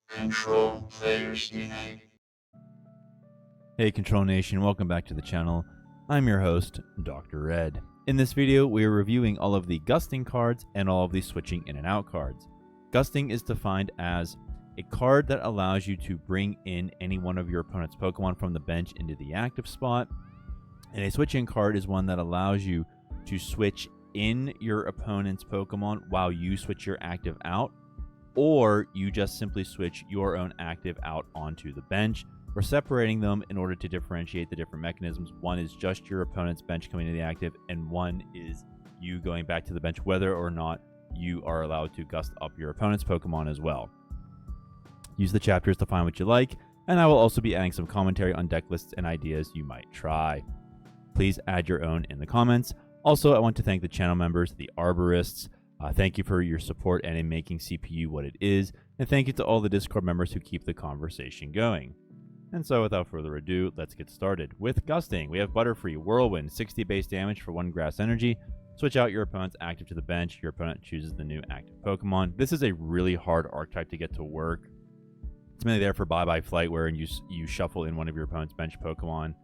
Control players unite. Hey Control Nation, welcome back to the channel. I'm your host, Dr. Red. In this video, we are reviewing all of the Gusting cards and all of the switching in and out cards. Gusting is defined as a card that allows you to bring in any one of your opponent's Pokemon from the bench into the active spot. And a switch-in card is one that allows you to switch in your opponent's Pokemon while you switch your active out, or you just simply switch your own active out onto the bench. We're separating them in order to differentiate the different mechanisms. One is just your opponent's bench coming to the active, and one is you going back to the bench, whether or not you are allowed to gust up your opponent's Pokemon as well. Use the chapters to find what you like, and I will also be adding some commentary on deck lists and ideas you might try. Please add your own in the comments. Also, I want to thank the channel members, the arborists. Thank you for your support and in making CPU what it is, and thank you to all the Discord members who keep the conversation going. And so without further ado, let's get started. With Gusting, we have Butterfree, Whirlwind, 60 base damage for 1 grass energy. Switch out your opponent's active to the bench. Your opponent chooses the new active Pokemon. This is a really hard archetype to get to work. It's mainly there for bye-bye flight, where you shuffle in one of your opponent's bench Pokemon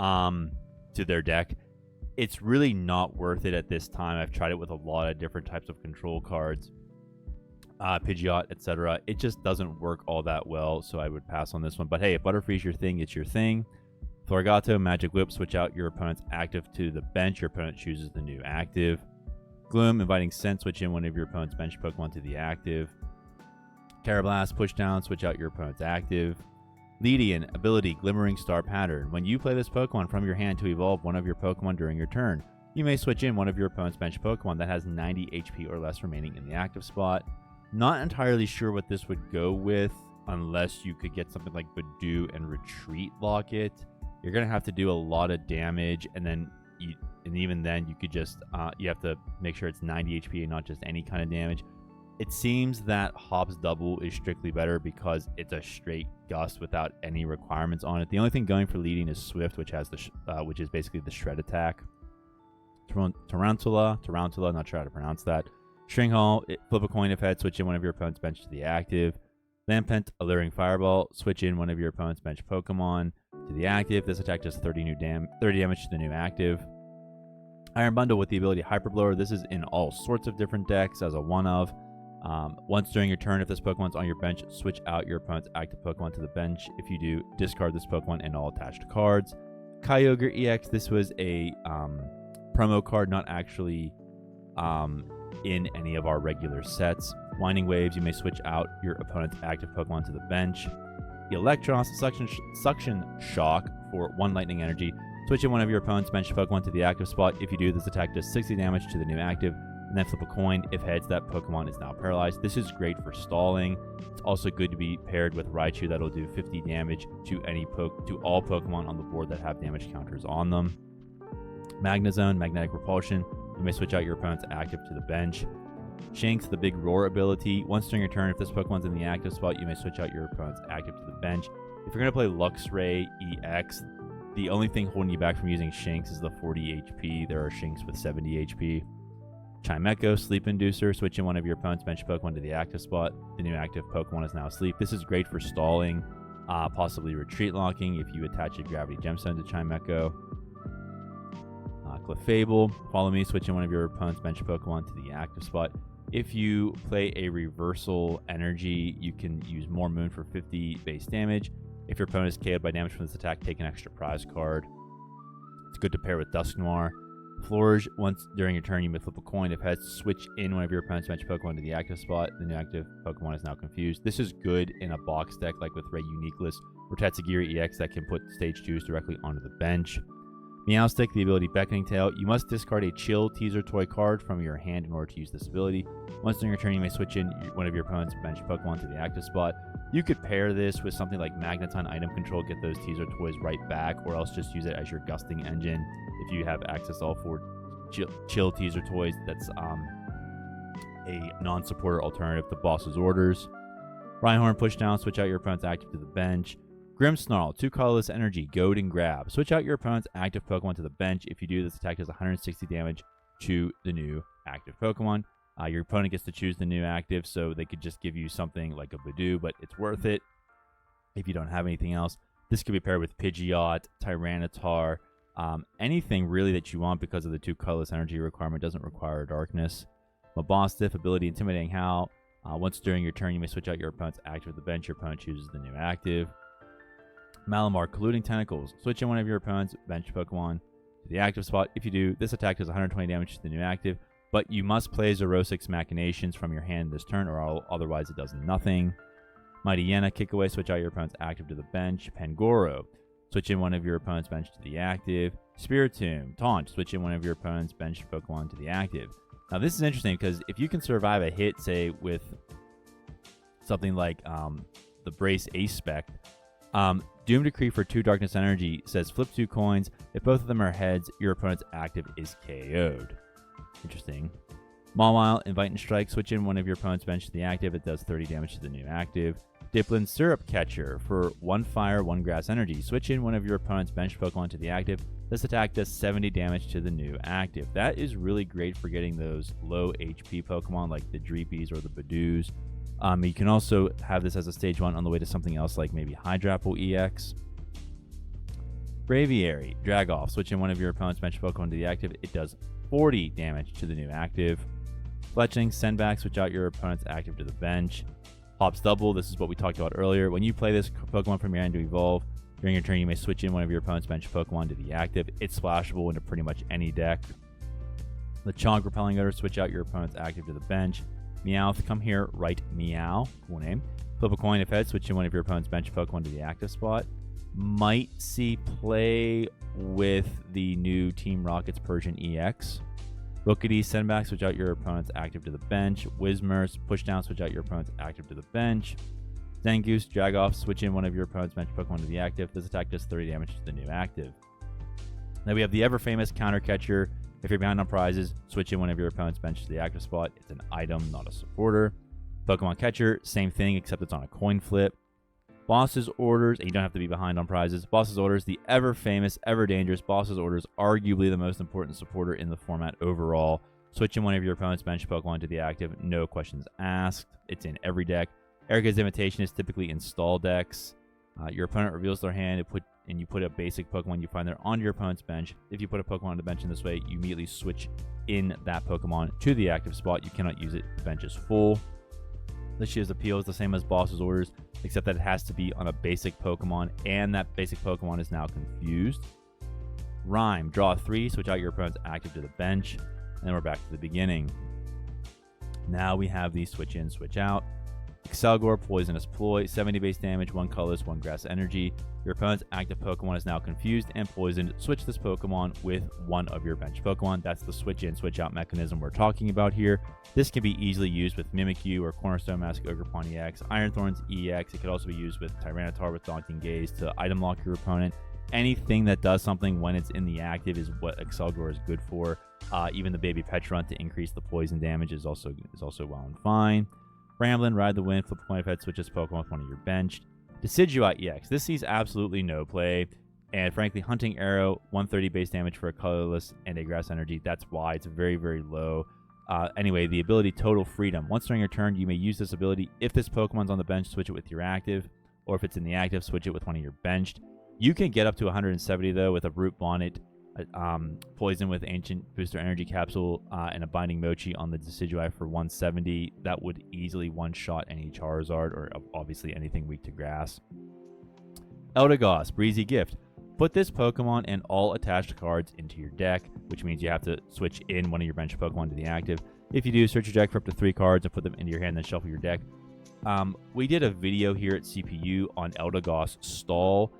to their deck. It's really not worth it at this time. I've tried it with a lot of different types of control cards, Pidgeot, etc. It just doesn't work all that well, so I would pass on this one. But hey, if Butterfree's your thing, it's your thing. Floragato, Magic Whip, switch out your opponent's active to the bench. Your opponent chooses the new active. Gloom, Inviting Scent, switch in one of your opponent's bench Pokemon to the active. Karrablast, push down, switch out your opponent's active. Leedian, ability, Glimmering Star Pattern. When you play this Pokemon from your hand to evolve one of your Pokemon during your turn, you may switch in one of your opponent's bench Pokemon that has 90 HP or less remaining in the active spot. Not entirely sure what this would go with, unless you could get something like Badoo and Retreat lock it. You're going to have to do a lot of damage, and then even then you could just you have to make sure it's 90 HP and not just any kind of damage. It seems that Hop's Dubwool is strictly better because it's a straight gust without any requirements on it. The only thing going for leading is Swift, which has the which is basically the shred attack. Tarantula, not sure how to pronounce that. Stringhall, flip a coin if head, switch in one of your opponent's bench to the active. Lampent, Alluring Fireball, switch in one of your opponent's bench Pokemon to the active. This attack does 30 damage to the new active. Iron Bundle with the ability Hyper Blower. This is in all sorts of different decks as a one-of. Once during your turn, if this Pokemon's on your bench, switch out your opponent's active Pokemon to the bench. If you do, discard this Pokemon and all attached cards. Kyogre EX, this was a promo card, not actually in any of our regular sets. Winding Waves, you may switch out your opponent's active Pokemon to the bench. Electros, Suction Shock for 1 lightning energy. Switch in one of your opponent's bench Pokemon to the active spot. If you do, this attack does 60 damage to the new active. And then flip a coin. If heads, that Pokemon is now paralyzed. This is great for stalling. It's also good to be paired with Raichu. That'll do 50 damage to all Pokemon on the board that have damage counters on them. Magnezone, Magnetic Repulsion. You may switch out your opponent's active to the bench. Shinx, the big roar ability. Once during your turn, if this Pokemon's in the active spot, you may switch out your opponent's active to the bench. If you're going to play Luxray EX, the only thing holding you back from using Shinx is the 40 HP. There are Shinx with 70 HP. Chimecho, Sleep Inducer, switch in one of your opponent's bench Pokemon to the active spot. The new active Pokemon is now asleep. This is great for stalling, possibly retreat locking if you attach a Gravity Gemstone to Chimecho. Clefable, Follow Me, switch in one of your opponent's bench Pokemon to the active spot. If you play a Reversal Energy, you can use More Moon for 50 base damage. If your opponent is KO'd by damage from this attack, take an extra prize card. It's good to pair with Dusknoir. Flourish, once during your turn, you may flip a coin. If heads, switch in one of your opponent's bench Pokemon to the active spot. The new active Pokemon is now confused. This is good in a box deck like with Ray Uniqueless or Tatsugiri EX that can put stage 2s directly onto the bench. Meowstic, the ability Beckoning Tail. You must discard a Chill Teaser Toy card from your hand in order to use this ability. Once during your turn, you may switch in one of your opponent's bench Pokemon to the active spot. You could pair this with something like Magneton Item Control, get those teaser toys right back, or else just use it as your Gusting engine. If you have access to all 4 chill teaser toys, that's a non-supporter alternative to Boss's Orders. Rhyhorn, push down, switch out your opponent's active to the bench. Grimmsnarl, 2 colorless energy, Goad and Grab. Switch out your opponent's active Pokemon to the bench. If you do, this attack does 160 damage to the new active Pokemon. Your opponent gets to choose the new active, so they could just give you something like a Badoo, but it's worth it if you don't have anything else. This could be paired with Pidgeot, Tyranitar, anything really that you want because of the 2 colorless energy requirement. Doesn't require darkness. Mabostiff, ability Intimidating Howl. Once during your turn, you may switch out your opponent's active with the bench. Your opponent chooses the new active. Malamar, Colluding Tentacles. Switch in one of your opponent's bench Pokemon to the active spot. If you do, this attack does 120 damage to the new active, but you must play Zoroark's Machinations from your hand this turn, or otherwise it does nothing. Mightyena, kick away, switch out your opponent's active to the bench. Pangoro, switch in one of your opponent's bench to the active. Spiritomb, taunt, switch in one of your opponent's bench Pokemon to the active. Now this is interesting because if you can survive a hit, say with something like the Brace Ace Spec, Doom Decree for 2 Darkness Energy says flip 2 coins. If both of them are heads, your opponent's active is KO'd. Interesting. Mawile, Invite and Strike. Switch in one of your opponent's bench to the active. It does 30 damage to the new active. Dipplin Syrup Catcher for 1 Fire, 1 Grass Energy. Switch in one of your opponent's bench Pokemon to the active. This attack does 70 damage to the new active. That is really great for getting those low HP Pokemon like the Dreepies or the Badoos. You can also have this as a stage 1 on the way to something else like maybe Hydrapple EX. Braviary, Drag Off. Switch in one of your opponent's bench Pokemon to the active. It does 40 damage to the new active. Fletchling, send back, switch out your opponent's active to the bench. Hops Double, this is what we talked about earlier. When you play this Pokemon from your hand to evolve, during your turn you may switch in one of your opponent's bench Pokemon to the active. It's splashable into pretty much any deck. Lechonk, Repelling Odor, switch out your opponent's active to the bench. Meowth, come here, write Meow, cool name. Flip a coin if head, switch in one of your opponent's bench Pokemon to the active spot. Might see play with the new Team Rocket's Persian EX. Rookity, send back, switch out your opponent's active to the bench. Whismur, push down, switch out your opponent's active to the bench. Zangoose, drag off, switch in one of your opponent's bench Pokemon to the active. This attack does 30 damage to the new active. Then we have the ever famous Counter Catcher. If you're behind on prizes, switch in one of your opponent's bench to the active spot. It's an item, not a supporter. Pokemon Catcher, same thing, except it's on a coin flip. Boss's Orders, and you don't have to be behind on prizes. Boss's Orders, the ever famous, ever dangerous Boss's Orders, arguably the most important supporter in the format overall. Switch in one of your opponent's bench Pokemon to the active, no questions asked. It's in every deck. Erica's Invitation is typically in stall decks. Your opponent reveals their hand, and you put a basic Pokemon you find there onto your opponent's bench. If you put a Pokemon on the bench in this way, you immediately switch in that Pokemon to the active spot. You cannot use it if the bench is full. Licia's Appeal is the same as Boss's Orders, except that it has to be on a basic Pokemon, and that basic Pokemon is now confused. Rhyme, draw 3, switch out your opponent's active to the bench, and then we're back to the beginning. Now we have the switch in, switch out. Excelgor, Poisonous Ploy, 70 base damage, 1 colorless, 1 grass energy. Your opponent's active Pokemon is now confused and poisoned. Switch this Pokemon with one of your bench Pokemon. That's the switch in, switch out mechanism we're talking about here. This can be easily used with Mimikyu or Cornerstone Mask Ogre Pawn EX, Iron Thorns EX. It could also be used with Tyranitar with Daunting Gaze to item lock your opponent. Anything that does something when it's in the active is what Excelgor is good for. Even the Baby Petrunt to increase the poison damage is also well and fine. Ramblin, Ride the Wind, flip a coin if head, switch this Pokemon with one of your benched. Decidueye EX. This sees absolutely no play. And frankly, Hunting Arrow, 130 base damage for a colorless and a grass energy. That's why it's very, very low. Anyway, the ability Total Freedom. Once during your turn, you may use this ability. If this Pokemon's on the bench, switch it with your active. Or if it's in the active, switch it with one of your benched. You can get up to 170 though with a Brute Bonnet, Poison with Ancient Booster Energy Capsule, and a Binding Mochi on the Decidueye for 170. That would easily one-shot any Charizard or obviously anything weak to grass. Eldegoss, Breezy Gift. Put this Pokemon and all attached cards into your deck, which means you have to switch in one of your bench Pokemon to the active. If you do, search your deck for up to 3 cards and put them into your hand, then shuffle your deck. We did a video here at CPU on Eldegoss Stall.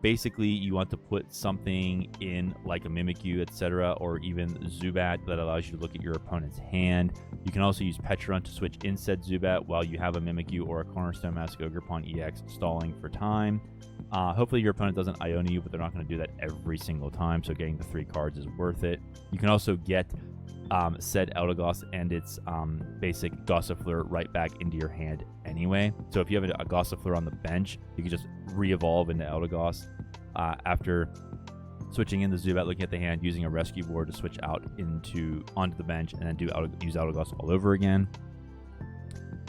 Basically, you want to put something in like a Mimikyu, etc., or even Zubat that allows you to look at your opponent's hand. You can also use Petrunt to switch in said Zubat while you have a Mimikyu or a Cornerstone Mask Ogre Pawn EX stalling for time. Hopefully your opponent doesn't Iona you, but they're not going to do that every single time, so getting the 3 cards is worth it. You can also get said Eldegoss and its basic Gossifleur right back into your hand anyway. So if you have a Gossifleur on the bench, you can just re-evolve into Eldegoss after switching in the Zubat, looking at the hand, using a rescue board to switch out onto the bench, and then use Autogloss all over again.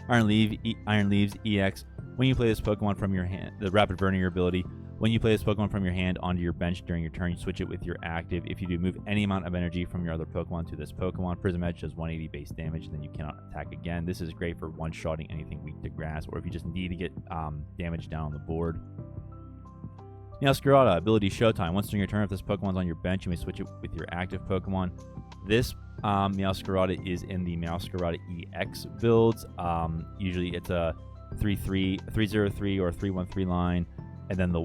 Iron Leaves EX. When you play this Pokemon from your hand, the Rapid Burning ability. When you play this Pokemon from your hand onto your bench during your turn, you switch it with your active. If you do, move any amount of energy from your other Pokemon to this Pokemon. Prism Edge does 180 base damage, and then you cannot attack again. This is great for one-shotting anything weak to grass, or if you just need to get damage down on the board. Meowscarada, ability Showtime. Once during your turn, if this Pokemon's on your bench, you may switch it with your active Pokemon. This Meowscarada is in the Meowscarada EX builds. Usually it's a 303 or 313 line. And then the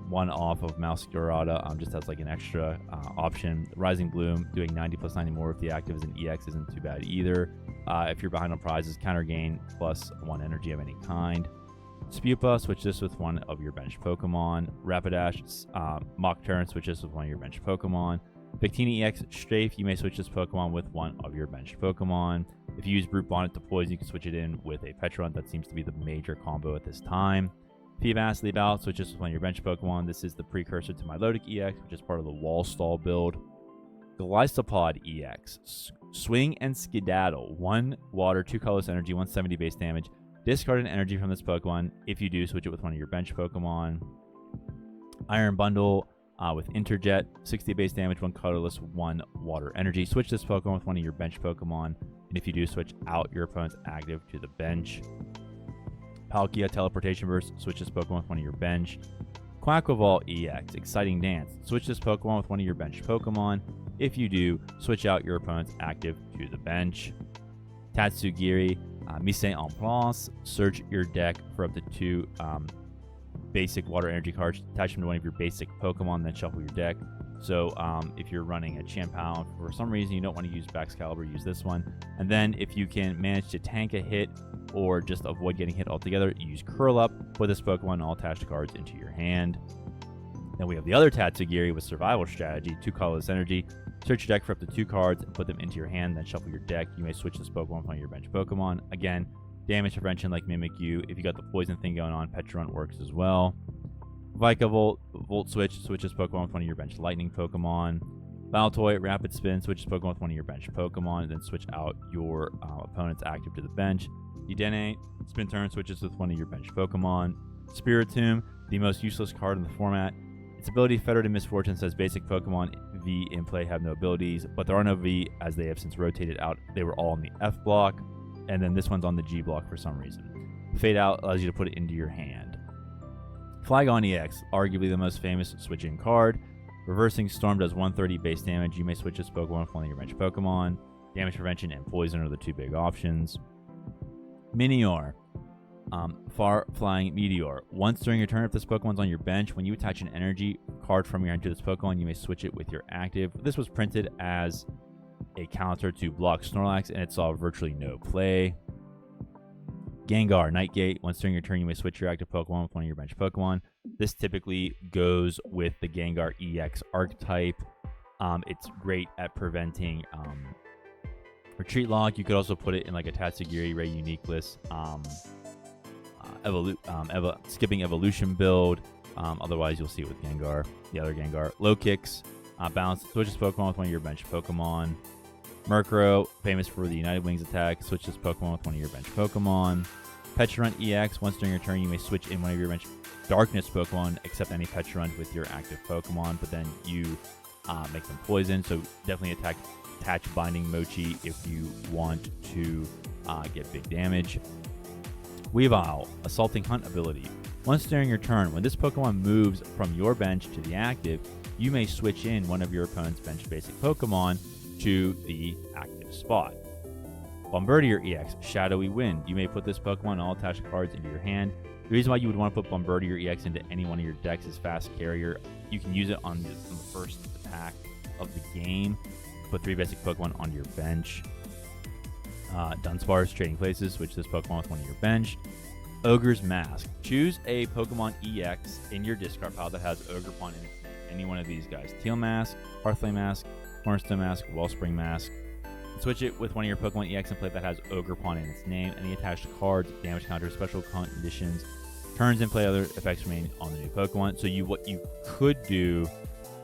one off of Meowscarada just has like an extra option. Rising Bloom, doing 90 plus 90 more if the active is an EX isn't too bad either. If you're behind on prizes, counter gain plus 1 energy of any kind. Spupa, switch this with one of your bench Pokemon. Rapidash, Mock Turn, switch this with one of your bench Pokemon. Victini EX Strafe, you may switch this Pokemon with one of your bench Pokemon. If you use Brute Bonnet to poison, you can switch it in with a Petron. That seems to be the major combo at this time. Feebas, Leave Out, switch this with one of your bench Pokemon. This is the precursor to Milotic EX, which is part of the Wall Stall build. Gliscopod EX, Swing and Skedaddle. 1 water, 2 colorless energy, 170 base damage. Discard an energy from this Pokemon. If you do, switch it with one of your bench Pokemon. Iron Bundle with Interjet, 60 base damage, 1 colorless, 1 water energy. Switch this Pokemon with one of your bench Pokemon. And if you do, switch out your opponent's active to the bench. Palkia, Teleportation Burst, switch this Pokemon with one of your bench. Quaquaval EX, Exciting Dance, switch this Pokemon with one of your bench Pokemon. If you do, switch out your opponent's active to the bench. Tatsugiri, Mise en Place, search your deck for up to 2 basic water energy cards, attach them to one of your basic Pokemon, then shuffle your deck. So if you're running a Champound, for some reason you don't want to use Baxcalibur, use this one. And then if you can manage to tank a hit or just avoid getting hit altogether, use Curl Up, put this Pokemon and all attached cards into your hand. Then we have the other Tatsugiri with Survival Strategy, 2 colorless energy. Search your deck for up to 2 cards and put them into your hand, then shuffle your deck. You may switch this Pokemon with one of your bench Pokemon. Again, damage prevention like Mimikyu. If you got the poison thing going on, Petrunt works as well. Vikavolt, Volt Switch, switch this Pokemon with one of your bench Lightning Pokemon. Baltoy, Rapid Spin, switch this Pokemon with one of your bench Pokemon, and then switch out your opponent's active to the bench. Dedenne, Spin Turn, switches with one of your bench Pokemon. Spiritomb, the most useless card in the format. Its ability, Fettered in Misfortune, says basic Pokemon V in play have no abilities, but there are no V as they have since rotated out. They were all on the F block, and then this one's on the G block for some reason. Fade Out allows you to put it into your hand. Flygon EX, arguably the most famous switching card. Reversing Storm does 130 base damage. You may switch this Pokemon with one of your bench Pokemon. Damage prevention and poison are the 2 big options. Minior, Far Flying Meteor. Once during your turn, if this Pokemon's on your bench, when you attach an energy card from your hand to this Pokemon, you may switch it with your active. This was printed as a counter to block Snorlax, and it saw virtually no play. Gengar, Nightgate. Once during your turn, you may switch your active Pokemon with one of your bench Pokemon. This typically goes with the Gengar EX archetype. It's great at preventing Retreat Lock. You could also put it in like a Tatsugiri, Ray Uniqueless, skipping Evolution build. Otherwise, you'll see it with Gengar, the other Gengar. Low Kicks, Bounce, switch this Pokemon with one of your bench Pokemon. Murkrow, famous for the United Wings attack, switch this Pokemon with one of your bench Pokemon. Petulant EX, once during your turn, you may switch in one of your bench Darkness Pokemon, except any Petulant with your active Pokemon, but then you make them poison, so definitely attach Binding Mochi if you want to get big damage. Weavile, Assaulting Hunt ability. Once during your turn, when this Pokemon moves from your bench to the active, you may switch in one of your opponent's bench basic Pokemon to the active spot. Bombardier EX, Shadowy Wind. You may put this Pokemon and all attached cards into your hand. The reason why you would want to put Bombardier EX into any one of your decks is Fast Carrier. You can use it on the first attack of the game. Put 3 basic Pokemon on your bench. Dunsparce, Trading Places, switch this Pokemon with one of your bench. Ogre's Mask. Choose a Pokemon EX in your discard pile that has Ogerpon in any one of these guys. Teal Mask, Hearthflame Mask, Cornerstone Mask, Wellspring Mask. Switch it with one of your Pokemon EX and play that has Ogerpon in its name. Any attached cards, damage counters, special conditions, turns in play, other effects remain on the new Pokemon. So what you could do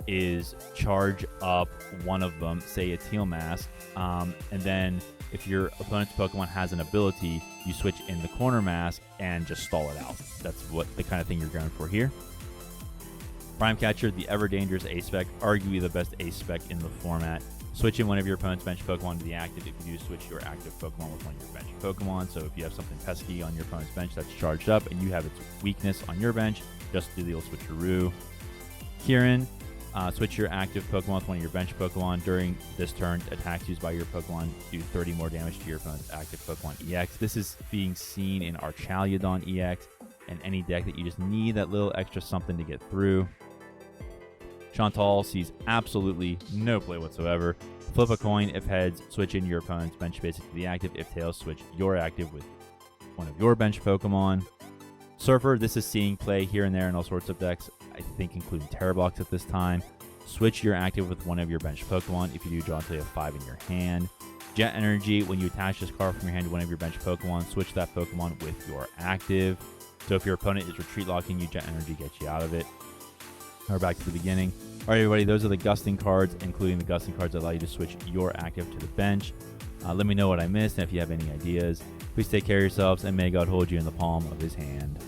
is charge up one of them, say a Teal Mask, and then if your opponent's Pokemon has an ability, you switch in the Corner Mask and just stall it out. That's what the kind of thing you're going for here. Prime Catcher, the ever dangerous A-Spec, arguably the best A-Spec in the format. Switch in one of your opponent's bench Pokemon to the active if you do switch your active Pokemon with one of your bench Pokemon. So if you have something pesky on your opponent's bench that's charged up and you have its weakness on your bench, just do the old switcheroo. Kieran, switch your active Pokemon with one of your bench Pokemon. During this turn, attacks used by your Pokemon do 30 more damage to your opponent's active Pokemon EX. This is being seen in Archaliodon EX and any deck that you just need that little extra something to get through. Chantal sees absolutely no play whatsoever. Flip a coin. If heads, switch in your opponent's bench basic to the active. If tails, switch your active with one of your bench Pokemon. Surfer, this is seeing play here and there in all sorts of decks, I think including Terrablocks at this time. Switch your active with one of your bench Pokemon. If you do, draw until you have 5 in your hand. Jet Energy, when you attach this card from your hand to one of your bench Pokemon, switch that Pokemon with your active. So if your opponent is retreat locking you, Jet Energy gets you out of it. We're back to the beginning. All right, everybody, those are the Gusting cards, including the Gusting cards that allow you to switch your active to the bench. Let me know what I missed, and if you have any ideas. Please take care of yourselves, and may God hold you in the palm of his hand.